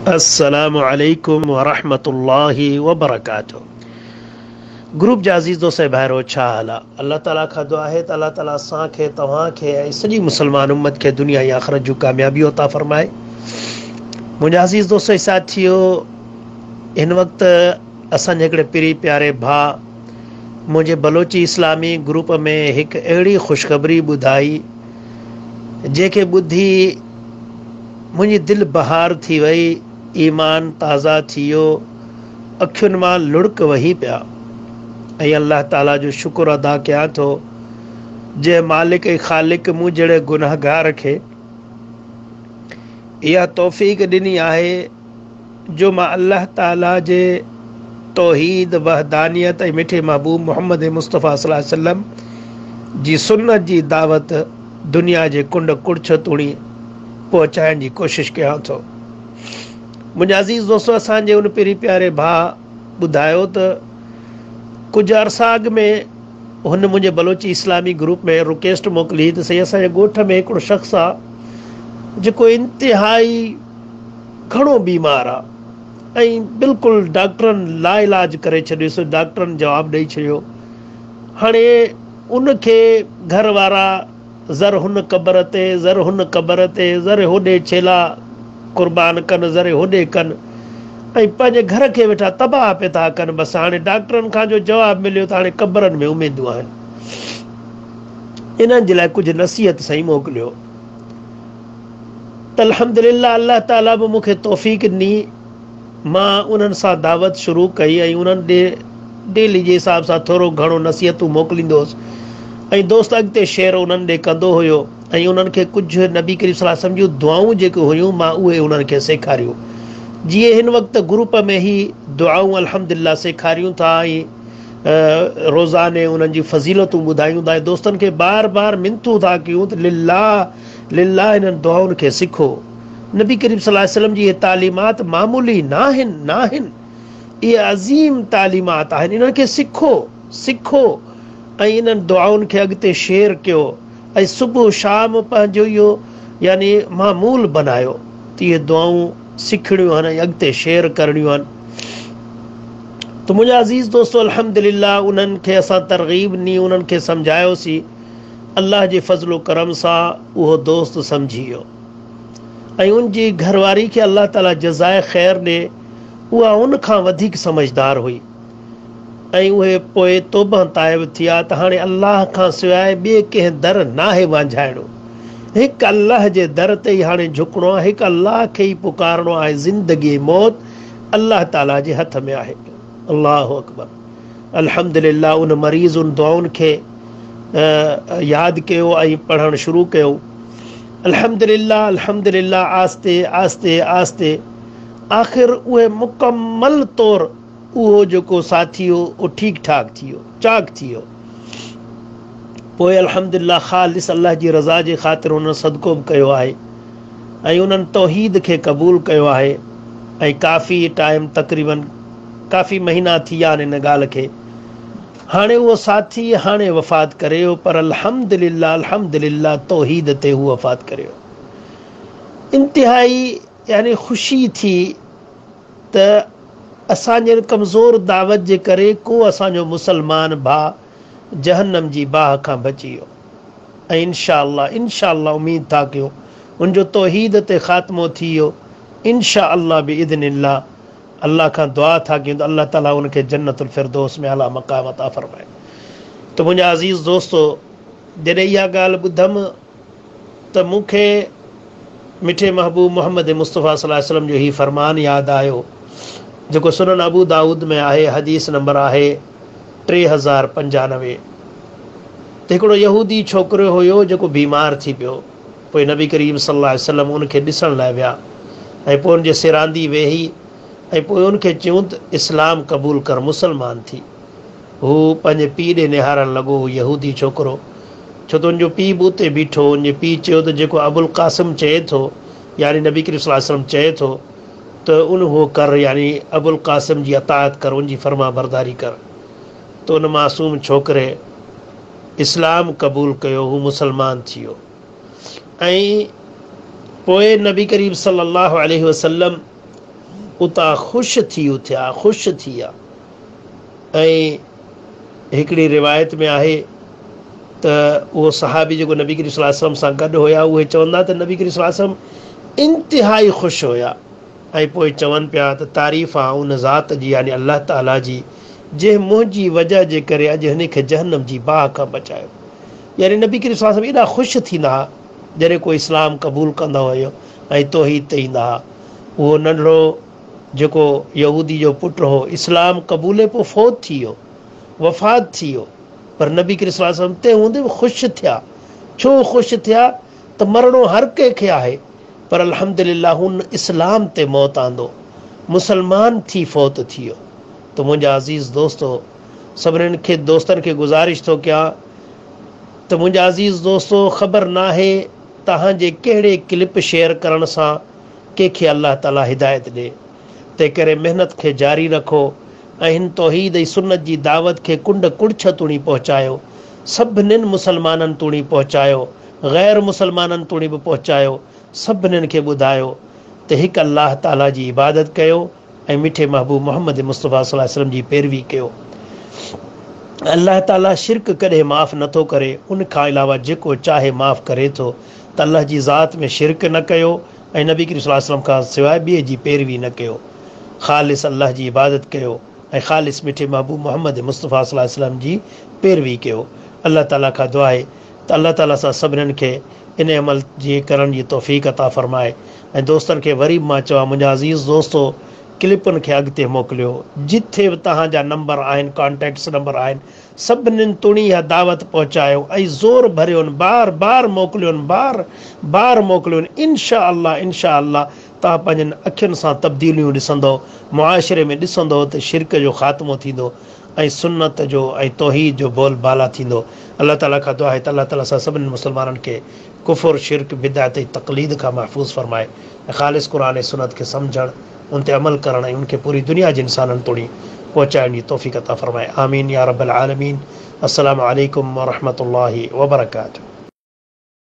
अस्सलामु अलैकुम वरहमतुल्लाहि वबरकातुहू। ग्रुप जा अज़ीज़ दोस्त भाइरो छा हाल आहे? अल्लाह ताला खां दुआ आहे त अल्लाह ताला असांखे तव्हांखे ऐं सॼी मुसलमान उम्मत खे दुनिया ऐं आख़िरत जूं कामयाबियूं अता फरमाए। मुंहिंजा अज़ीज़ दोस्त साथियो, हिन वक़्तु असांजे हिकिड़े पिरी प्यारे भाउ मुंहिंजे बलोची इस्लामी ग्रुप में हिकु अहिड़ी ख़ुशख़बरी ॿुधाई जंहिंखे ॿुधी मुंहिंजी दिलि बहार थी वई, ईमान ताज़ा थी वियो, अखियुनि मां लुड़क वही पिया। ऐं अल्लाह ताला जो शुक्र अदा कयां थो जंहिं मालिक ऐं ख़ालिक मूं जहिड़े गुनाहगार खे इहा तौफ़ीक़ ॾिनी आहे जो मां अल्लाह ताला जे तौहीद, वहदानियत ऐं मिठे महबूब मोहम्मद मुस्तफ़ा सल्लल्लाहु अलैहि वसल्लम जी सुन्नत जी दावत दुनिया जे कुंड कुड़छ तुणी पहुचाइण जी कोशिश कयां थो। मुंहिंजा अज़ीज़ दोस्तो, असांजे उन पहिरीं प्यारे भाउ ॿुधायो त कुझु अरसा अॻु में हुन मुंहिंजे बलोची इस्लामी ग्रुप में रिक्वेस्ट मोकिली त सही असांजे ॻोठ में हिकिड़ो शख़्स आहे जेको इंतिहाई घणो बीमार आहे ऐं बिल्कुलु डॉक्टरनि लाइलाज करे छॾियोसि, डॉक्टरनि जवाबु ॾेई छॾियो। हाणे उनखे घर वारा ज़र हुन क़बर ते, ज़र हुन क़बर ते, ज़र होॾे छेला क़ुर्बान कनि, ज़र होॾे कनि ऐं पंहिंजे घर खे वेठा तबाह पिया था कनि। बसि हाणे डॉक्टरनि खां जो जवाबु मिलियो त हाणे क़बरनि में उमेदूं आहिनि। इन्हनि जे लाइ कुझु नसीहत साईं मोकिलियो त अल्हम्दुलिल्लाह अल्लाह ताला बि मूंखे तौफ़ीक़ ॾिनी। मां उन्हनि सां दावत शुरू कई ऐं उन्हनि ॾे डेली जे हिसाब सां थोरो घणो नसीहतूं मोकिलींदो हुउसि ऐं दोस्त अॻिते शेयर उन्हनि ॾे कंदो हुयो ऐं उन्हनि खे कुझु नबी करीम सल्लल्लाहु अलैहि वसल्लम जूं दुआऊं जेके हुयूं मां उहे उन्हनि खे सेखारियूं। जीअं हिन वक़्तु ग्रुप में ई दुआऊं अल्हम्दुलिल्लाह सेखारियूं था ऐं रोज़ाने उन्हनि जी फ़ज़ीलतूं ॿुधायूं था ऐं दोस्तनि खे बार बार मिनतूं था कयूं त लिल्लाह लिल्लाह इन्हनि दुआउनि खे सिखो। नबी करीम सल्लल्लाहु अलैहि वसल्लम जी इहे तालीमात मामूली नाहिनि, इहे अज़ीम तालीमात आहिनि। इन्हनि खे सिखो ऐं इन्हनि दुआउनि खे अॻिते शेयर कयो ऐं सुबुह शाम पंहिंजो इहो यानी मामूल बनायो त इहे दुआऊं सिखणियूं आहिनि ऐं अॻिते शेयर करणियूं आहिनि। त मुंहिंजा अज़ीज़ दोस्तो, अल्हम्दुलिल्लाह उन्हनि खे असां तरग़ीब ॾिनी, उन्हनि खे सम्झायोसीं। अल्लाह जे फज़्ल करम सां उहो दोस्त सम्झी वियो ऐं उनजी घरवारी खे अल्लाह ताला जज़ाए ख़ैर ॾे, उहा उन खां वधीक समझदार हुई ऐं उहे पोइ तौबह ताइब थिया त हाणे अल्लाह खां सवाइ ॿिए कंहिं दर नाहे वांझाइणो, हिकु अल्लाह जे दर ते ई हाणे झुकणो आहे, हिकु अल्लाह खे ई पुकारणो आहे। ज़िंदगी मौत अल्लाह ताला जे हथ में आहे। अल्लाहु अकबर। अल्हम्दुलिल्लाह उन मरीज़ उन दुआउनि खे यादि कयो ऐं पढ़णु शुरू कयो। अल्हम्दुलिल्लाह आस्ते आस्ते आख़िर उहे मुकमल तौरु उहो जेको साथी हो उहो ठीकु ठाक थी वियो, चाक थी वियो। पोइ अल्हम्दुलिल्लाह ख़ालिस अल्लाह जी रज़ा जे ख़ातिर उन्हनि सदको बि कयो आहे ऐं उन्हनि तौहीद खे क़बूल कयो आहे ऐं काफ़ी टाइम तक़रीबन काफ़ी महीना थी विया आहिनि इन ॻाल्हि खे। हाणे उहो साथी हाणे वफ़ात करे वियो, पर अल्हम्दुलिल्लाह तौहीद ते हू वफ़ात करे वियो। इंतिहाई यानी ख़ुशी थी त असांजे कमज़ोर दावत जे करे को असांजो मुसलमान भाउ जहन्नम जी बाह खां बची वियो ऐं इंशाअल्लाह उमीद था कयूं उनजो तौहीद ते ख़ात्मो थी वियो इंशाअल्लाह बिइज़्निल्लाह। अल्लाह खां दुआ था कयूं त अल्लाह ताला उनखे जन्नतुल फिरदौस में आला मक़ाम अता फ़रमाए। त मुंहिंजा अज़ीज़ दोस्तो, जॾहिं इहा ॻाल्हि ॿुधमि त मूंखे मिठे महबूब मोहम्मद मुस्तफ़ा सल्लल्लाहु अलैहि वसल्लम जो ही फ़रमान यादि आयो जेको सुनन अबू दाऊद में आहे, हदीस नंबर आहे 3095। त हिकिड़ो यहूदी छोकिरो हुयो जेको बीमार थी पियो। पोइ नबी करीम सल्लल्लाहु अलैहि वसल्लम उनखे ॾिसण लाइ विया ऐं पोइ उनजे सिरांदी वेही ऐं पोइ उनखे चयूं त इस्लाम क़बूल कर, मुसलमान थी। हू पंहिंजे पीउ ॾे निहारणु लॻो, यहूदी छोकिरो, छो त उनजो पीउ बि उते बीठो। उनजे पीउ चयो त जेको अबुल क़ासिम चए थो यानी नबी करीम सल्लल्लाहु अलैहि वसल्लम चए थो त उन हो कर, यानी अबुल क़ासिम जी अताअत कर, उनजी फर्मा बरदारी कर। त उन मासूम छोकिरे इस्लाम क़बूल कयो, हू मुसलमान थी वियो ऐं पोइ नबी करीम सल्लल्लाहु अलैहि वसल्लम उतां ख़ुशि थी उथिया, ख़ुशि थी विया। ऐं हिकिड़ी रिवायत में आहे त उहो सहाबी जेको नबी करीम सल्लल्लाहु अलैहि वसल्लम सां गॾु हुया, उहे चवंदा त नबी करीम सल्लल्लाहु अलैहि वसल्लम इंतिहाई ख़ुशि हुया। ऐं पोइ चवनि पिया त तारीफ़ आहे उन ज़ात जी, यानी अल्लाह ताला जी, जंहिं मुंहिंजी वजह जे करे अॼु हिन खे जहन्नम जी बाह खां बचायो। यानी नबी करीम सल्लल्लाहु अलैहि वसल्लम एॾा ख़ुशि थींदा हुआ जॾहिं कोई इस्लाम क़बूल कंदा हुयो ऐं तौहीद ते ईंदा हुआ। उहो नंढड़ो जेको यहूदी जो पुटु हो, इस्लाम क़बूले पोइ फ़ौत थी वियो, वफ़ात थी वियो, पर नबी करीम सल्लल्लाहु अलैहि वसल्लम ते हूंदे बि ख़ुशि थिया। छो ख़ुशि थिया? त मरणो हर कंहिंखे आहे, पर अल्हम्दुलिल्लाह हुन इस्लाम ते मौत आंदो, मुसलमान थी फ़ौत थी वियो। त मुंहिंजा अज़ीज़ दोस्तो, सभिनीनि खे दोस्तनि खे गुज़ारिश थो कयां त मुंहिंजा अज़ीज़ दोस्तो, ख़बर न आहे तव्हांजे कहिड़े क्लिप शेयर करण सां कंहिंखे अल्लाह ताला हिदायत ॾे। तंहिं करे महिनत खे जारी रखो ऐं हिन तौहीद ऐं सुन्नत जी दावत खे कुंड कुड़छ तुणी पहुचायो, सभिनीनि मुसलमाननि तुणी पहुचायो, ग़ैर मुसलमाननि तुणी बि पहुचायो, सभिनीनि खे ॿुधायो त हिकु अल्लाह ताला जी इबादत कयो ऐं मिठे महबूब मोहम्मद मुस्तफ़ा सल्लल्लाहु अलैहि वसल्लम जी पैरवी कयो। अल्लाह ताला शिरक कॾहिं माफ़ नथो करे, उन खां अलावा जेको चाहे माफ़ करे थो। त अल्लाह जी ज़ात में शिरक न कयो ऐं नबी करीम सल्लल्लाहु अलैहि वसल्लम खां सवाइ ॿिए जी पैरवी न कयो। ख़ालिस अल्लाह जी इबादत कयो ऐं ख़ालिस मिठे महबूब मोहम्मद मुस्तफ़ा सल्लल्लाहु अलैहि वसल्लम जी पैरवी कयो। अल्लाह ताला खां दुआ आहे त अल्लाह ताला सां सभिनीनि खे इन अमल जी करण जी तौफ़ीक़ अता फ़रमाए। ऐं दोस्तनि खे वरी बि मां चवां, मुंहिंजा अज़ीज़ दोस्तो, क्लिपुनि खे अॻिते मोकिलियो, जिथे बि तव्हांजा नंबर आहिनि, कॉन्टेक्ट्स नंबर आहिनि, सभिनीनि तुणी इहा दावत पहुचायो ऐं ज़ोर भरियोनि, बार बार मोकिलियोनि, बार बार मोकिलियोनि। इनशा अल्लाह तव्हां पंहिंजनि अखियुनि सां तब्दीलियूं ॾिसंदो, मुआशिरे में ॾिसंदो त शिरक जो ख़ात्मो थींदो ऐं सुन्नत जो ऐं तौहीद जो बोलबाला थींदो। अल्लाह ताला खां दुआ आहे त अल्लाह ताला सां सभिनी मुसलमाननि खे कुफ़ुर, शिरक, बिदअत ऐं तक़लीद खां महफ़ूज़ फ़रमाए ऐं ख़ालिस क़ुर ऐं सुन्नत खे सम्झणु, उन ते अमल करणु ऐं उनखे पूरी दुनिया जे इंसाननि तोड़ी पहुचाइण जी तौफ़ीक़ अता फ़रमाए। आमीन या रब्बल आलमीन। अस्सलामु अलैकुम व रहमतुल्लाहि व बरकातुहू।